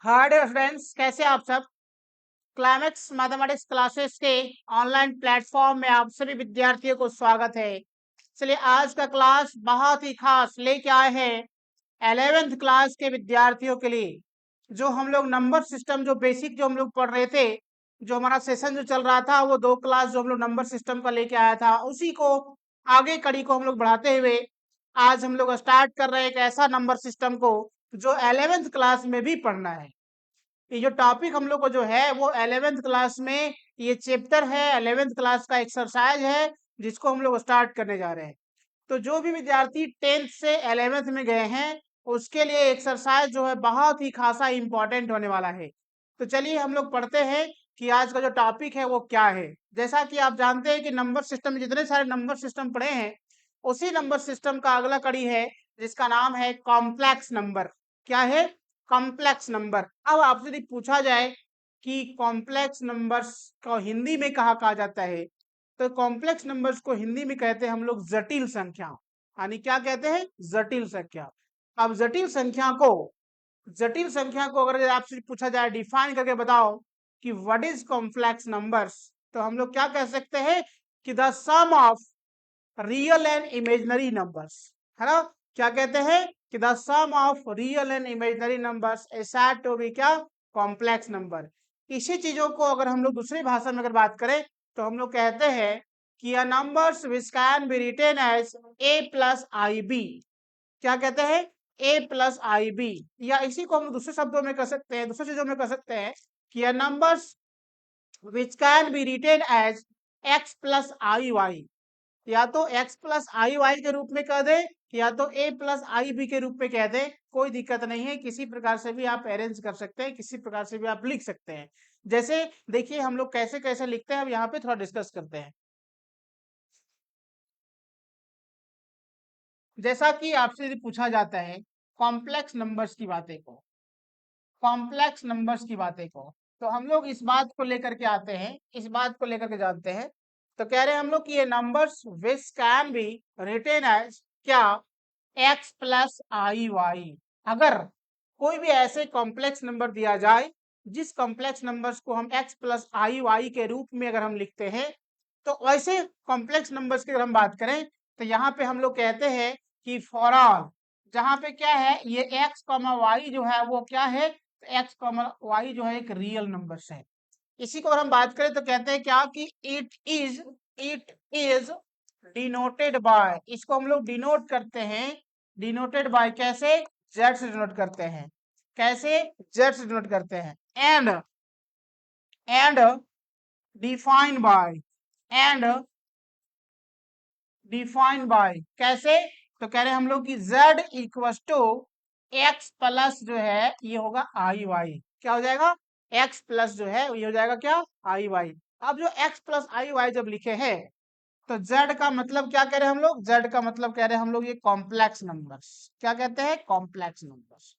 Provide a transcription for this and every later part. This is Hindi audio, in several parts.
हाय डियर फ्रेंड्स, कैसे आप सब। क्लाइमेक्स मैथमेटिक्स क्लासेस के ऑनलाइन प्लेटफॉर्म में आप सभी विद्यार्थियों को स्वागत है। चलिए आज का क्लास बहुत ही खास लेके आए हैं 11th क्लास के विद्यार्थियों के लिए। जो हम लोग नंबर सिस्टम जो बेसिक जो हम लोग पढ़ रहे थे, जो हमारा सेशन जो चल रहा था, वो 2 क्लास जो हम लोग नंबर सिस्टम का लेके आया था, उसी को आगे कड़ी को हम लोग बढ़ाते हुए आज हम लोग स्टार्ट कर रहे हैं एक ऐसा नंबर सिस्टम को जो 11th क्लास में भी पढ़ना है। ये जो टॉपिक हम लोग को जो है वो 11th क्लास में ये चैप्टर है, 11th क्लास का एक्सरसाइज है जिसको हम लोग स्टार्ट करने जा रहे हैं। तो जो भी विद्यार्थी 10th से 11th में गए हैं उसके लिए एक्सरसाइज जो है बहुत ही खासा इंपॉर्टेंट होने वाला है। तो चलिए हम लोग पढ़ते हैं कि आज का जो टॉपिक है वो क्या है। जैसा कि आप जानते हैं कि नंबर सिस्टम में जितने सारे नंबर सिस्टम पढ़े हैं, उसी नंबर सिस्टम का अगला कड़ी है जिसका नाम है कॉम्प्लेक्स नंबर। क्या है? Complex number. अब आपसे यदि पूछा जाए कि कॉम्प्लेक्स नंबर्स को हिंदी में कहा जाता है, तो कॉम्प्लेक्स नंबर्स को हिंदी में कहते हैं हम लोग जटिल संख्या। यानी क्या कहते हैं? जटिल संख्या। अब जटिल संख्या को अगर आपसे पूछा जाए डिफाइन करके बताओ कि व्हाट इज कॉम्प्लेक्स नंबर्स, तो हम लोग क्या कह सकते हैं कि the sum of real and imaginary numbers, है ना। क्या कहते हैं कि the sum of real and imaginary numbers is said to be क्या? Complex number. इसी चीजों को अगर हम लोग दूसरी भाषा में अगर बात करें तो हम लोग कहते हैं कि a numbers which can be written as a plus ib। क्या कहते हैं? a plus ib। या इसी को हम दूसरे शब्दों में कह सकते हैं, दूसरे चीजों में कह सकते हैं कि a numbers which can be written as x plus iy। या तो x प्लस आई वाई के रूप में कह दे या तो a प्लस आई बी के रूप में कह दे, कोई दिक्कत नहीं है। किसी प्रकार से भी आप अरेंज कर सकते हैं, किसी प्रकार से भी आप लिख सकते हैं। जैसे देखिए हम लोग कैसे कैसे लिखते हैं, अब यहाँ पे थोड़ा डिस्कस करते हैं। जैसा कि आपसे यदि पूछा जाता है कॉम्प्लेक्स नंबर्स की बातें को, कॉम्प्लेक्स नंबर्स की बातें को, तो हम लोग इस बात को लेकर के आते हैं, इस बात को लेकर के जानते हैं। तो कह रहे हैं हम लोग कि ये numbers which can be written as क्या? X plus i y. अगर कोई भी ऐसे कॉम्प्लेक्स नंबर दिया जाए जिस कॉम्प्लेक्स नंबर्स को हम एक्स प्लस आई वाई के रूप में अगर हम लिखते हैं, तो ऐसे कॉम्प्लेक्स नंबर्स की अगर हम बात करें तो यहाँ पे हम लोग कहते हैं कि फॉर ऑल, जहाँ पे क्या है ये एक्स कॉमा वाई जो है वो क्या है? एक्स कॉमा वाई जो है एक रियल नंबर्स है। इसी को अगर हम बात करें तो कहते हैं क्या कि इट इज डिनोटेड बाय, इसको हम लोग डिनोट करते हैं, डिनोटेड बाय कैसे? जेड से डिनोट करते हैं। कैसे? जेड से डिनोट करते हैं। And define by, and define by कैसे? तो कह रहे हैं हम लोग कि z equals to X plus जो है ये होगा आई वाई। क्या हो जाएगा? x प्लस जो है ये हो जाएगा क्या? आई वाई। अब जो x प्लस आई वाई जब लिखे हैं तो z का मतलब क्या कह रहे हैं हम लोग? z का मतलब कह रहे हैं हम लोग ये कॉम्प्लेक्स नंबर्स। क्या कहते हैं? कॉम्प्लेक्स नंबर्स,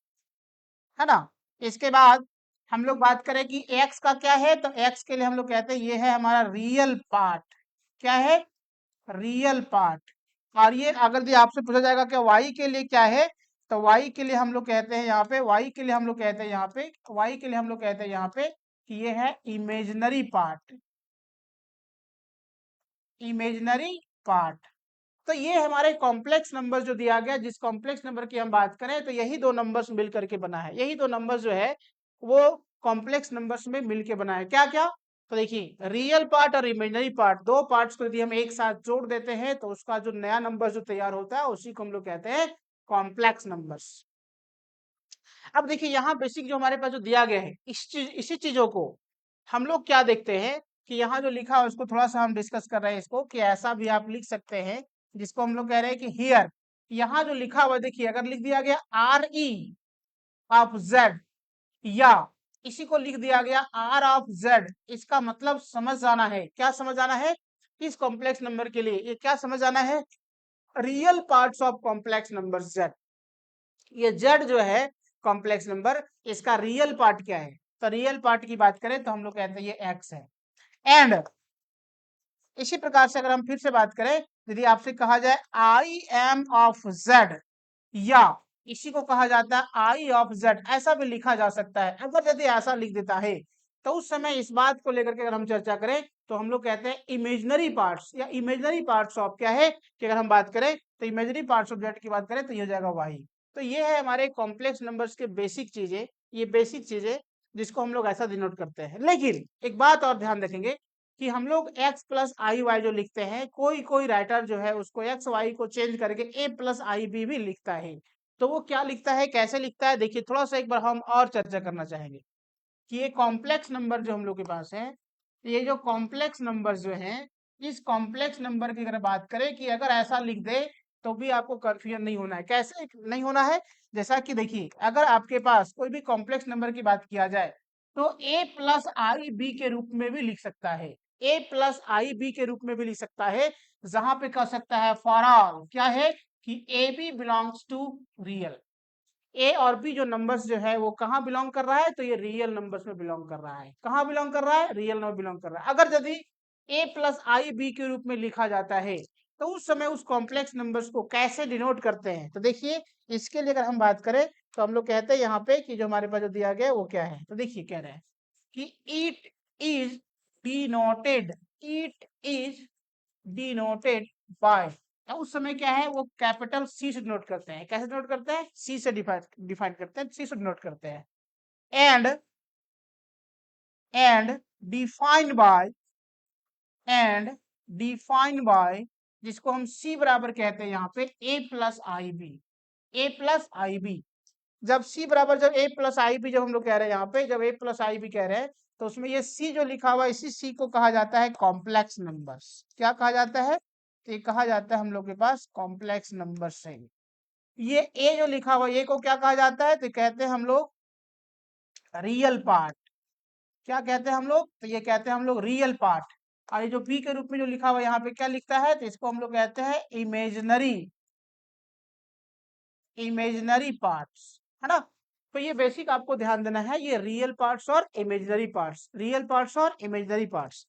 है ना। इसके बाद हम लोग बात करें कि x का क्या है, तो x के लिए हम लोग कहते हैं ये है हमारा रियल पार्ट। क्या है? Real part. और ये अगर ये आपसे पूछा जाएगा कि y के लिए क्या है, तो y के लिए हम लोग कहते हैं यहाँ पे, y के लिए हम लोग कहते हैं यहाँ पे, y के लिए हम लोग कहते हैं यहाँ पे कि ये है इमेजिनरी पार्ट, इमेजिनरी पार्ट। तो ये हमारे कॉम्प्लेक्स नंबर जो दिया गया, जिस कॉम्प्लेक्स नंबर की हम बात करें तो यही दो नंबर्स मिल करके बना है, यही दो नंबर जो है वो कॉम्प्लेक्स नंबर्स में मिलके बना है। क्या क्या? तो देखिए रियल पार्ट और इमेजिनरी पार्ट, दो पार्ट्स को यदि हम एक साथ जोड़ देते हैं तो उसका जो नया नंबर जो तैयार होता है उसी को हम लोग कहते हैं कॉम्प्लेक्स नंबर्स। अब देखिए यहाँ बेसिक जो हमारे पास जो दिया गया है इसी चीजों को हम लोग क्या देखते हैं कि यहाँ जो लिखा है उसको थोड़ा सा हम डिस्कस कर रहे हैं इसको, कि ऐसा भी आप लिख सकते हैं जिसको हम लोग कह रहे हैं कि हियर, यहाँ जो लिखा हुआ देखिए अगर लिख दिया गया आर ई ऑफ जेड, या इसी को लिख दिया गया आर ऑफ जेड, इसका मतलब समझ जाना है, क्या समझ आना है? इस कॉम्प्लेक्स नंबर के लिए ये क्या समझ आना है? Real parts of complex number Z. ये जेड जो है कॉम्प्लेक्स नंबर, इसका रियल पार्ट क्या है? तो रियल पार्ट की बात करें तो हम लोग कहते हैं ये एक्स है। एंड इसी प्रकार से अगर हम फिर से बात करें, यदि आपसे कहा जाए आई एम ऑफ जेड, या इसी को कहा जाता है आई ऑफ जेड, ऐसा भी लिखा जा सकता है। अगर यदि ऐसा लिख देता है तो उस समय इस बात को लेकर के अगर हम चर्चा करें तो हम लोग कहते हैं इमेजनरी पार्ट्स या इमेजनरी पार्ट्स ऑफ क्या है कि अगर हम बात करें तो इमेजनरी पार्ट्स ऑफ जेड की बात करें तो ये हो जाएगा वाई। तो ये है हमारे कॉम्प्लेक्स नंबर्स के बेसिक चीजें, ये बेसिक चीजें जिसको हम लोग ऐसा डिनोट करते हैं। लेकिन एक बात और ध्यान रखेंगे कि हम लोग x प्लस आई वाई जो लिखते हैं, कोई कोई राइटर जो है उसको एक्स वाई को चेंज करके a प्लस आई बी भी लिखता है। तो वो क्या लिखता है, कैसे लिखता है, देखिए थोड़ा सा एक बार हम और चर्चा करना चाहेंगे कि ये कॉम्प्लेक्स नंबर जो हम लोग के पास है, ये जो कॉम्प्लेक्स नंबर जो हैं, इस कॉम्प्लेक्स नंबर की अगर बात करें कि अगर ऐसा लिख दे तो भी आपको कंफ्यूजन नहीं होना है। कैसे नहीं होना है, जैसा कि देखिए अगर आपके पास कोई भी कॉम्प्लेक्स नंबर की बात किया जाए तो a प्लस आई बी के रूप में भी लिख सकता है, a प्लस आई बी के रूप में भी लिख सकता है, जहां पे कह सकता है फॉर ऑल क्या है कि A B belongs to real. A और बी जो नंबर्स जो है वो कहाँ बिलोंग कर रहा है, तो ये रियल नंबर्स में बिलोंग कर रहा है। कहाँ बिलोंग कर रहा है, रियल नंबर बिलोंग कर रहा है। अगर यदि ए प्लस आई बी के रूप में लिखा जाता है तो उस समय उस कॉम्प्लेक्स नंबर्स को कैसे डिनोट करते हैं, तो देखिए इसके लिए अगर हम बात करें तो हम लोग कहते हैं यहाँ पे कि जो हमारे पास जो दिया गया है वो क्या है, तो देखिए कह रहे हैं कि it is denoted, it is denoted by. उस समय क्या है वो कैपिटल सी से डिनोट करते हैं। कैसे डिनोट करते हैं, सी से डिफाइन करते हैं, सी से डिनोट करते हैं। And and defined by, and defined by, जिसको हम सी बराबर कहते हैं यहाँ पे ए प्लस आई बी, ए प्लस आई बी। जब सी बराबर, जब ए प्लस आई बी जब हम लोग कह रहे हैं यहाँ पे, जब ए प्लस आई बी कह रहे हैं तो उसमें ये सी जो लिखा हुआ है इसी सी को कहा जाता है कॉम्प्लेक्स नंबर्स। क्या कहा जाता है, तो ये कहा जाता है हम लोग के पास कॉम्प्लेक्स नंबर्स है। ये ए जो लिखा हुआ है ये को क्या कहा जाता है, तो कहते हैं हम लोग रियल पार्ट। क्या कहते हैं हम लोग, तो ये कहते हैं हम लोग रियल पार्ट। और ये जो बी के रूप में जो लिखा हुआ है यहाँ पे क्या लिखता है, तो इसको हम लोग कहते हैं इमेजनरी, इमेजनरी पार्ट्स, है ना। तो ये बेसिक आपको ध्यान देना है, ये रियल पार्ट्स और इमेजनरी पार्ट्स, रियल पार्ट्स और इमेजनरी पार्ट्स।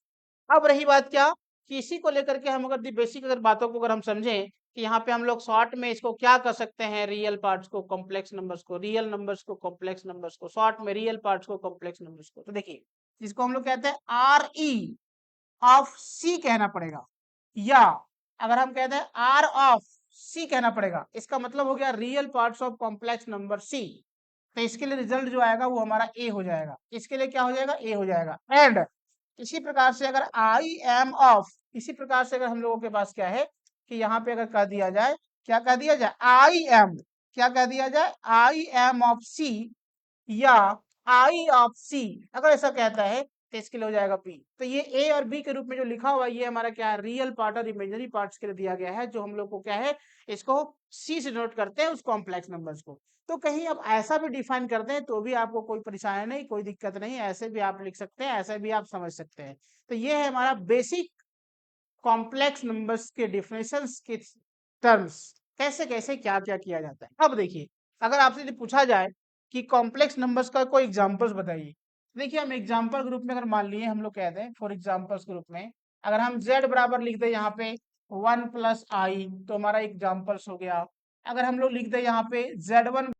अब रही बात क्या कि इसी को लेकर के हम अगर बेसिक अगर बातों को अगर हम समझें कि यहाँ पे हम लोग शॉर्ट में इसको क्या कर सकते हैं, रियल पार्ट्स को कॉम्प्लेक्स नंबर्स को, रियल नंबर्स को कॉम्प्लेक्स नंबर्स को, शॉर्ट में रियल पार्ट्स को कॉम्प्लेक्स नंबर्स को, तो देखिए इसको हम लोग कहते हैं आर ई ऑफ सी कहना पड़ेगा, या अगर हम कहते हैं आर ऑफ सी कहना पड़ेगा। इसका मतलब हो गया real parts of complex number c. तो इसके लिए रिजल्ट जो आएगा वो हमारा ए हो जाएगा, इसके लिए क्या हो जाएगा, ए हो जाएगा। एंड इसी प्रकार से अगर आई एम ऑफ, इसी प्रकार से अगर हम लोगों के पास क्या है कि यहाँ पे अगर कह दिया जाए, क्या कह दिया जाए, आई एम, क्या कह दिया जाए, आई एम ऑफ सी या आई ऑफ सी, अगर ऐसा कहता है तो इसके लिए हो जाएगा बी। तो ये ए और बी के रूप में जो लिखा हुआ है ये हमारा क्या है, रियल पार्ट और इमेजनरी पार्ट्स के लिए दिया गया है, जो हम लोग को क्या है इसको सी से नोट करते हैं उस कॉम्प्लेक्स नंबर्स को। तो कहीं अब ऐसा भी डिफाइन करते हैं तो भी आपको कोई परेशानी नहीं, कोई दिक्कत नहीं, ऐसे भी आप लिख सकते हैं, ऐसे भी आप समझ सकते हैं। तो ये है हमारा बेसिक कॉम्प्लेक्स नंबर्स के डिफिनेशंस के टर्म्स, कैसे कैसे क्या क्या किया जाता है। अब देखिए अगर आपसे यदि पूछा जाए कि कॉम्प्लेक्स नंबर्स का कोई एग्जांपल्स बताइए, देखिए हम एग्जांपल ग्रुप में अगर मान लिए हम लोग कहते हैं फॉर एग्जांपल्स ग्रुप में अगर हम z बराबर लिख दे यहाँ पे 1 प्लस आई तो हमारा एग्जांपल्स हो गया। अगर हम लोग लिख दे यहाँ पे z1